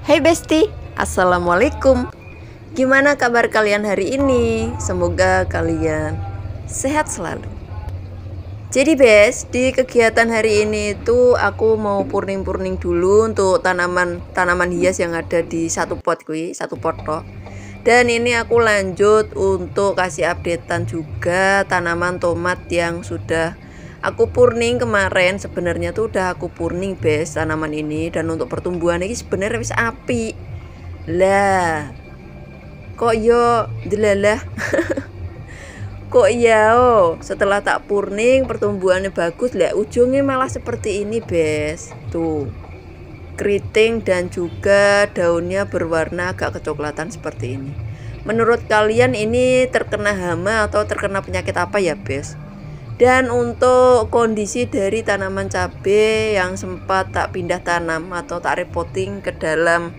Hai Besti, Assalamualaikum. Gimana kabar kalian hari ini? Semoga kalian sehat selalu. Jadi Bes, di kegiatan hari ini itu aku mau purning-purning dulu untuk tanaman hias yang ada di satu pot tok. Dan ini aku lanjut untuk kasih updatean juga tanaman tomat yang sudah aku purning kemarin. Sebenarnya tuh udah aku purning Bes tanaman ini, dan untuk pertumbuhan ini sebenarnya wis api. Lah, kok yo delalah. Kok iya setelah tak purning pertumbuhannya bagus, lah ujungnya malah seperti ini Bes. Tuh. Keriting dan juga daunnya berwarna agak kecoklatan seperti ini. Menurut kalian ini terkena hama atau terkena penyakit apa ya Bes? Dan untuk kondisi dari tanaman cabai yang sempat tak pindah tanam atau tak repotting ke dalam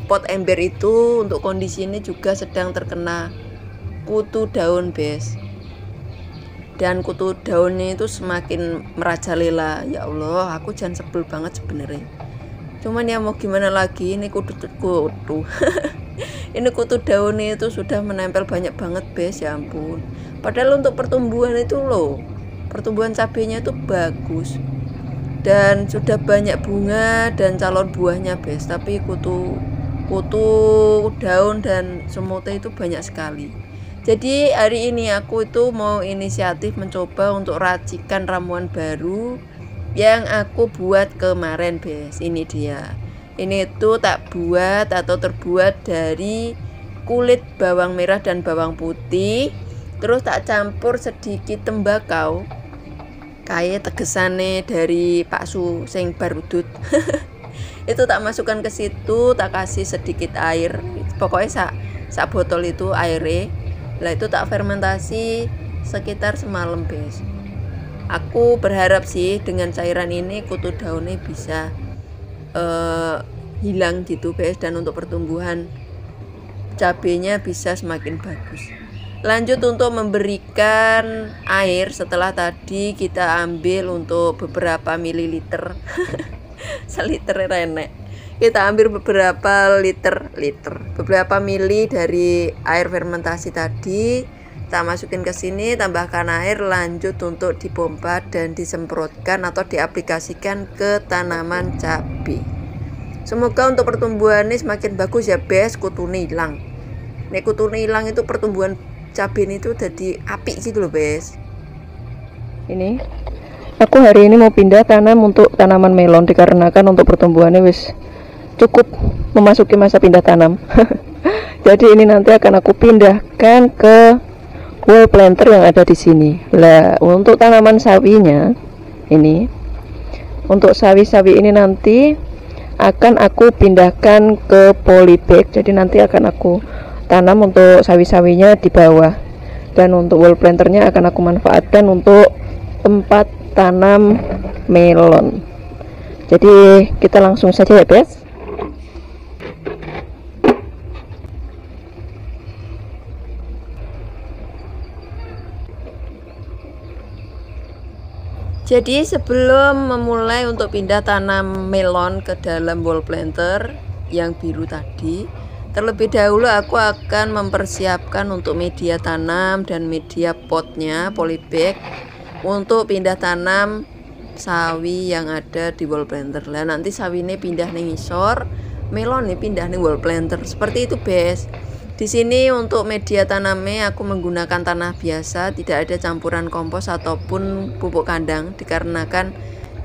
pot ember itu, untuk kondisi ini juga sedang terkena kutu daun Bes. Dan kutu daunnya itu semakin merajalela. Ya Allah, aku jangan sebel banget sebenarnya. Cuman ya mau gimana lagi, ini kutu ini kutu daunnya itu sudah menempel banyak banget Bes, ya ampun. Padahal untuk pertumbuhan itu loh, pertumbuhan cabenya itu bagus dan sudah banyak bunga dan calon buahnya Bes, tapi kutu daun dan semutnya itu banyak sekali. Jadi hari ini aku itu mau inisiatif mencoba untuk racikan ramuan baru yang aku buat kemarin Bes. Ini dia. Ini itu tak buat atau terbuat dari kulit bawang merah dan bawang putih, terus tak campur sedikit tembakau kayak tegesane dari Pak Su sing barudut. Itu tak masukkan ke situ, tak kasih sedikit air, pokoknya sak botol itu airnya. Lah itu tak fermentasi sekitar semalam Bes. Aku berharap sih dengan cairan ini kutu daunnya bisa hilang gitu Bes, dan untuk pertumbuhan cabenya bisa semakin bagus. Lanjut untuk memberikan air, setelah tadi kita ambil untuk beberapa mililiter. Seliter renek. Kita ambil beberapa beberapa mili dari air fermentasi tadi, kita masukin ke sini, tambahkan air, lanjut untuk dipompa dan disemprotkan atau diaplikasikan ke tanaman cabai. Semoga untuk pertumbuhannya semakin bagus ya Bes, kutune hilang. Nek kutune hilang itu pertumbuhan cabai ini tuh jadi api gitu loh Bes. Ini aku hari ini mau pindah tanam untuk tanaman melon, dikarenakan untuk pertumbuhannya wis cukup memasuki masa pindah tanam. Jadi ini nanti akan aku pindahkan ke wall planter yang ada di sini. Lah untuk tanaman sawinya ini, untuk sawi-sawi ini nanti akan aku pindahkan ke polybag. Jadi nanti akan aku tanam untuk sawi-sawinya di bawah, dan untuk wall planternya akan aku manfaatkan untuk tempat tanam melon. Jadi kita langsung saja ya Bes. Jadi sebelum memulai untuk pindah tanam melon ke dalam wall planter yang biru tadi, terlebih dahulu aku akan mempersiapkan untuk media tanam dan media potnya, polybag, untuk pindah tanam sawi yang ada di wall planter. Lah nanti sawi ini pindah nih ngisor, melon ini pindah nih wall planter. Seperti itu Bes. Di sini untuk media tanamnya aku menggunakan tanah biasa, tidak ada campuran kompos ataupun pupuk kandang, dikarenakan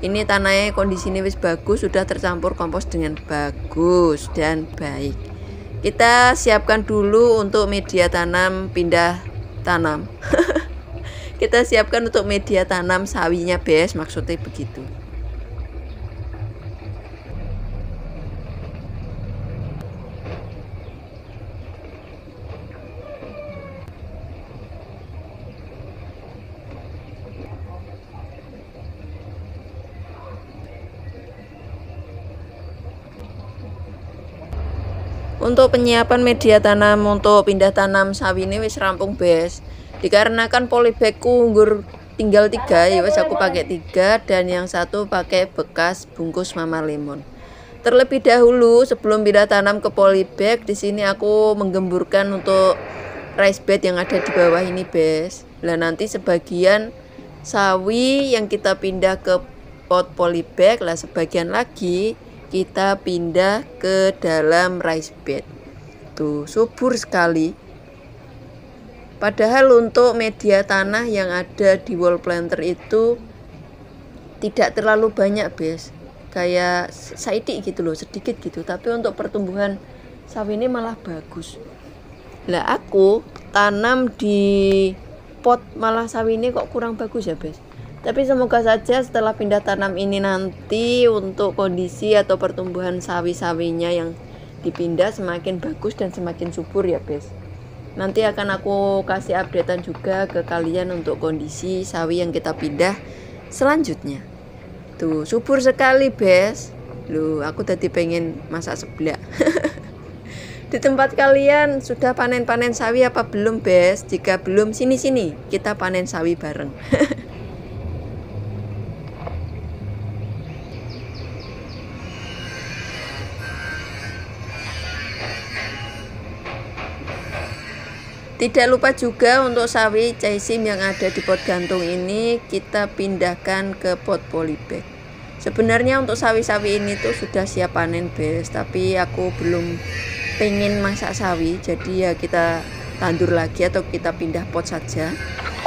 ini tanahnya kondisinya wis bagus, sudah tercampur kompos dengan bagus dan baik. Kita siapkan dulu untuk media tanam pindah tanam. Kita siapkan untuk media tanam sawinya Bes, maksudnya begitu. Untuk penyiapan media tanam untuk pindah tanam sawi ini wis rampung Bes. Dikarenakan polybagku nggur tinggal 3 ya wes aku pakai 3, dan yang satu pakai bekas bungkus Mama Lemon. Terlebih dahulu sebelum pindah tanam ke polybag, di sini aku menggemburkan untuk rice bed yang ada di bawah ini, Bes. Nah, nanti sebagian sawi yang kita pindah ke pot polybag, lah sebagian lagi kita pindah ke dalam rice bed. Tuh, subur sekali. Padahal untuk media tanah yang ada di wall planter itu tidak terlalu banyak, Bes. Kayak saidik gitu loh, sedikit gitu. Tapi untuk pertumbuhan sawi ini malah bagus. Lah aku tanam di pot malah sawi ini kok kurang bagus ya, Bes. Tapi semoga saja setelah pindah tanam ini nanti untuk kondisi atau pertumbuhan sawi-sawinya yang dipindah semakin bagus dan semakin subur ya, Bes. Nanti akan aku kasih updatean juga ke kalian untuk kondisi sawi yang kita pindah selanjutnya. Tuh, subur sekali, Bes. Loh, aku tadi pengen masak seblak. Di tempat kalian sudah panen-panen sawi apa belum, Bes? Jika belum, sini-sini kita panen sawi bareng. Tidak lupa juga untuk sawi caisim yang ada di pot gantung ini kita pindahkan ke pot polybag. Sebenarnya untuk sawi-sawi ini tuh sudah siap panen, Bes, tapi aku belum pengen masak sawi, jadi ya kita tandur lagi atau kita pindah pot saja.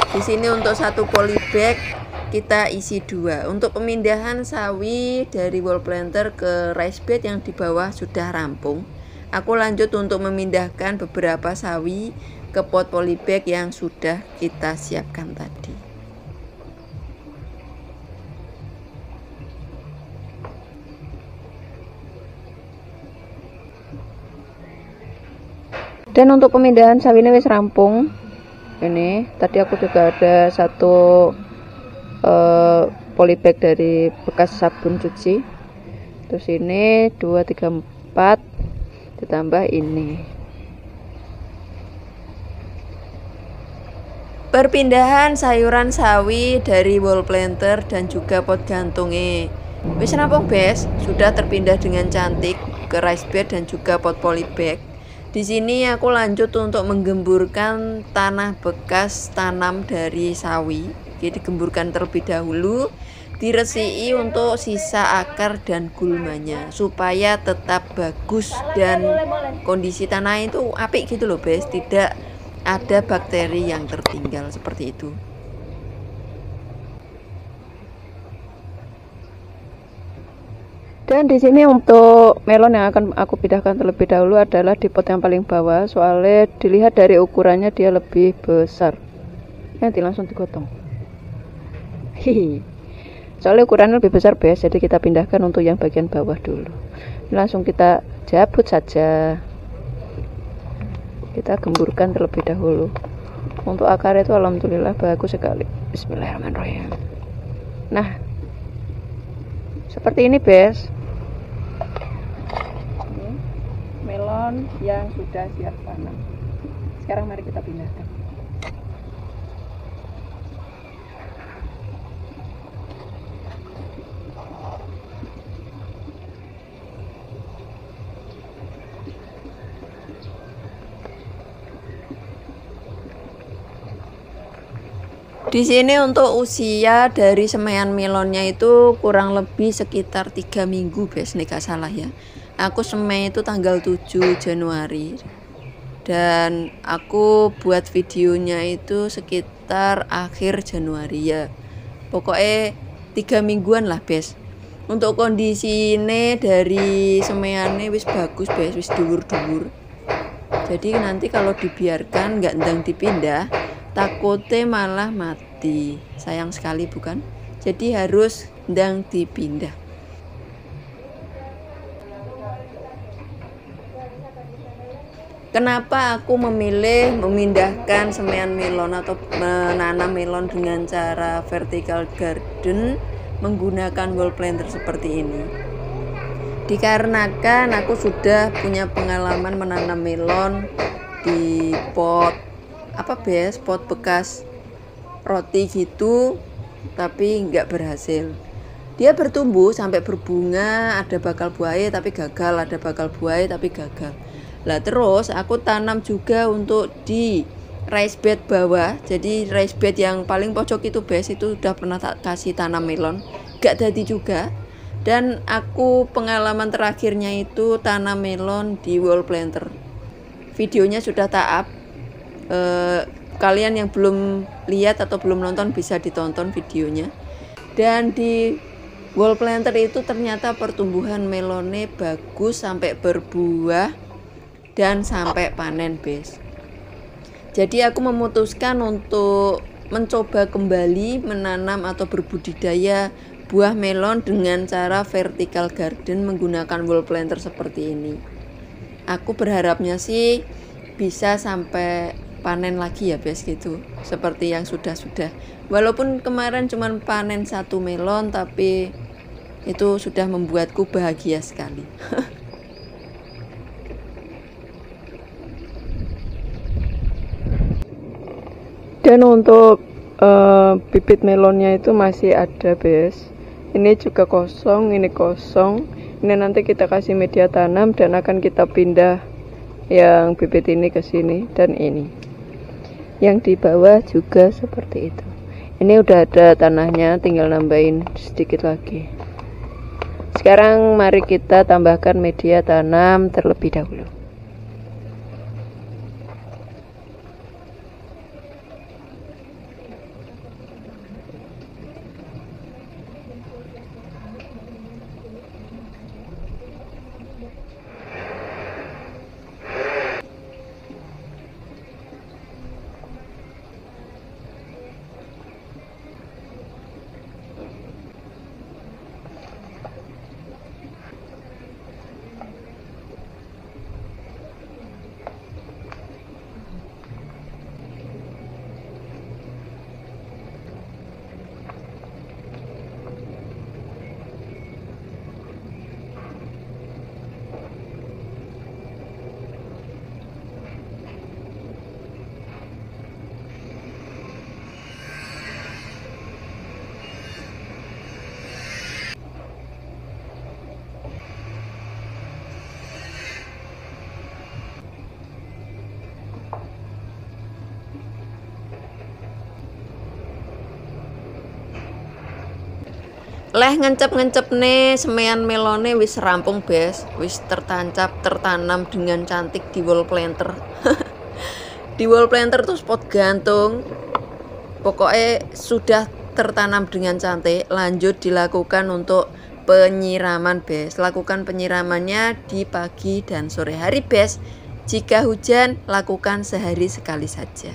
Di sini untuk satu polybag kita isi 2. Untuk pemindahan sawi dari wall planter ke rice bed yang di bawah sudah rampung. Aku lanjut untuk memindahkan beberapa sawi ke pot polybag yang sudah kita siapkan tadi. Dan untuk pemindahan sawi ini wis rampung. Ini tadi aku juga ada satu polybag dari bekas sabun cuci. Terus ini 2, 3, 4 ditambah ini. Perpindahan sayuran sawi dari wall planter dan juga pot gantungnya wis rampung, Bes. Sudah terpindah dengan cantik ke rice bed dan juga pot polybag. Di sini aku lanjut untuk menggemburkan tanah bekas tanam dari sawi. Jadi digemburkan terlebih dahulu, diresiki untuk sisa akar dan gulmanya supaya tetap bagus dan kondisi tanah itu apik gitu loh, Bes. Tidak ada bakteri yang tertinggal seperti itu. Dan di sini untuk melon yang akan aku pindahkan terlebih dahulu adalah di pot yang paling bawah, soalnya dilihat dari ukurannya dia lebih besar. Nanti langsung digotong. Hihi. Soalnya ukurannya lebih besar, Bes, jadi kita pindahkan untuk yang bagian bawah dulu. Langsung kita jabut saja. Kita gemburkan terlebih dahulu. Untuk akar itu alhamdulillah bagus sekali. Bismillahirrahmanirrahim. Nah, seperti ini, Bes. Ini melon yang sudah siap tanam. Sekarang mari kita pindahkan. Di sini untuk usia dari semaian melonnya itu kurang lebih sekitar 3 minggu, Bes, nih gak salah ya. Aku semai itu tanggal 7 Januari. Dan aku buat videonya itu sekitar akhir Januari ya. Pokoknya 3 mingguan lah, Bes. Untuk kondisi ini dari semaiannya wis bagus, Bes, wis dhuwur-dhuwur. Jadi nanti kalau dibiarkan nggak ndang dipindah, takutnya malah mati. Sayang sekali bukan? Jadi harus ndang dipindah. Kenapa aku memilih memindahkan semaian melon atau menanam melon dengan cara vertical garden menggunakan wall planter seperti ini? Dikarenakan aku sudah punya pengalaman menanam melon di pot pot bekas roti gitu, tapi nggak berhasil. dia bertumbuh sampai berbunga, ada bakal buaya tapi gagal, ada bakal buaya tapi gagal. Lah terus aku tanam juga untuk di raised bed bawah. Jadi raised bed yang paling pojok itu bes, itu udah pernah tak kasih tanam melon, gak jadi juga. Dan aku pengalaman terakhirnya itu tanam melon di wall planter. Videonya sudah tak up. Kalian yang belum lihat atau belum nonton bisa ditonton videonya. Dan di wall planter itu ternyata pertumbuhan melone bagus sampai berbuah dan sampai panen bes. Jadi aku memutuskan untuk mencoba kembali menanam atau berbudidaya buah melon dengan cara vertical garden menggunakan wall planter seperti ini. Aku berharapnya sih bisa sampai panen lagi ya bes gitu, seperti yang sudah-sudah. Walaupun kemarin cuma panen 1 melon, tapi itu sudah membuatku bahagia sekali. Dan untuk bibit melonnya itu masih ada bes. Ini juga kosong, ini kosong. Ini nanti kita kasih media tanam dan akan kita pindah yang bibit ini ke sini dan ini. Yang di bawah juga seperti itu. Ini udah ada tanahnya, tinggal nambahin sedikit lagi. Sekarang mari kita tambahkan media tanam terlebih dahulu. Leh ngencep nih semean melone wis rampung bes, wis tertanam dengan cantik di wall planter. Di wall planter tuh spot gantung. Pokoknya sudah tertanam dengan cantik. Lanjut dilakukan untuk penyiraman bes. Lakukan penyiramannya di pagi dan sore hari bes. Jika hujan, lakukan sehari sekali saja.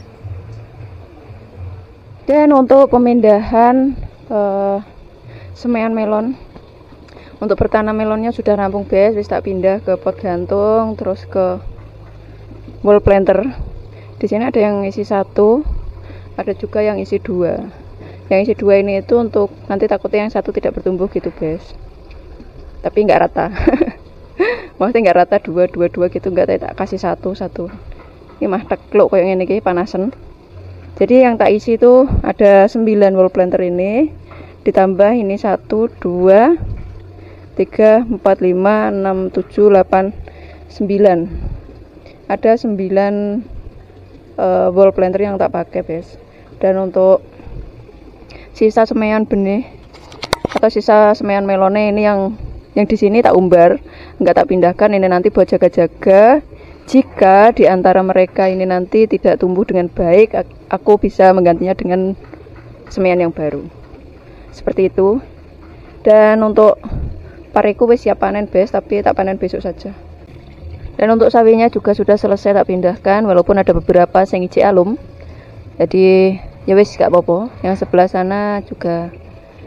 Dan untuk pemindahan semean melon, untuk bertanam melonnya sudah rampung bes, wis tak pindah ke pot gantung, terus ke wall planter. Di sini ada yang isi 1, ada juga yang isi 2. Yang isi 2 ini itu untuk nanti takutnya yang 1 tidak bertumbuh gitu bes, tapi nggak rata. Maksudnya nggak rata 2 gitu, nggak, tak kasih 1. Ini mah tekluk kayak gini ki panasan. Jadi yang tak isi itu ada 9 wall planter ini, ditambah ini 1, 2, 3, 4, 5, 6, 7, 8, 9. Ada 9 wall planter yang tak pakai bes. Dan untuk sisa semean benih atau sisa semean melone ini yang di sini tak umbar, nggak tak pindahkan. Ini nanti buat jaga-jaga. Jika di antara mereka ini nanti tidak tumbuh dengan baik, aku bisa menggantinya dengan semean yang baru. Seperti itu. Dan untuk pariku wis siap panen bes, tapi tak panen besok saja. Dan untuk sawinya juga sudah selesai tak pindahkan, walaupun ada beberapa yang iji alum. Jadi ya wis gak apa-apa. Yang sebelah sana juga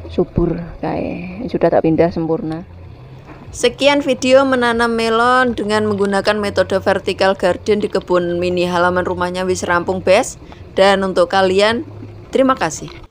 subur kayak sudah tak pindah sempurna. Sekian video menanam melon dengan menggunakan metode vertical garden di kebun mini halaman rumahnya wis rampung bes. Dan untuk kalian, terima kasih.